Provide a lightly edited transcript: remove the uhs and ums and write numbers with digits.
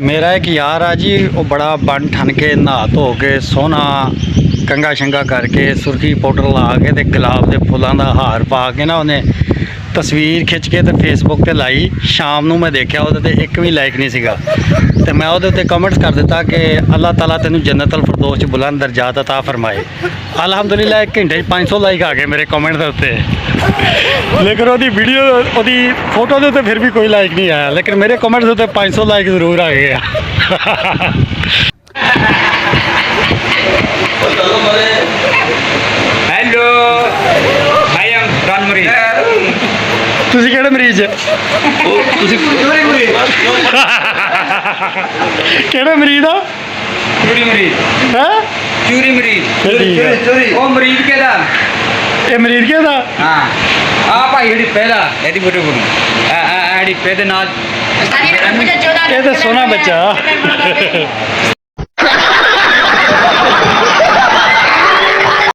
मेरा एक यार आ जी, वो बड़ा बन ठन के नहा धो के सोहना कंगा शंगा करके सुर्खी पाउडर ला के ते गुलाब के फुलों का हार पा के ना उन्हें तस्वीर खिंच के ते फेसबुक ते लाई। शाम ਨੂੰ मैं देखा वो एक भी लाइक नहीं सीगा ते मैं वो कमेंट्स कर दिता कि अल्लाह ताला तेन जन्नतुल फिरदौस च बुलंद दर्जात अता फरमाए। अलहमदुलिल्लाह एक घंटे 500 लाइक आ गए मेरे कमेंट के उत्ते, लेकिन वो वीडियो वो फोटो के उत्ते फिर भी कोई लाइक नहीं आया, लेकिन मेरे कमेंट के उत्ते 500 लाइक जरूर आ गए। हेलो आई एम रन मरीज। ਤੁਸੀਂ ਕਿਹੜੇ ਮਰੀਜ਼ ਤੁਸੀਂ ਚੋਰੀ ਮਰੀਜ਼ ਕਿਹੜੇ ਮਰੀਜ਼ ਆ ਚੋਰੀ ਮਰੀਜ਼ ਹੈ ਚੋਰੀ ਮਰੀਜ਼ ਚੋਰੀ ਉਹ ਮਰੀਜ਼ ਕਿਹਦਾ ਇਹ ਮਰੀਜ਼ ਕਿਹਦਾ ਹਾਂ ਆ ਭਾਈ ਜਿਹੜੀ ਪਹਿਲਾ ਇਹਦੀ ਫੋਟੋ ਬਣੂ ਆ ਜਿਹੜੀ ਪਹਿਦੇ ਨਾਲ ਇਹ ਤਾਂ ਸੋਹਣਾ ਬੱਚਾ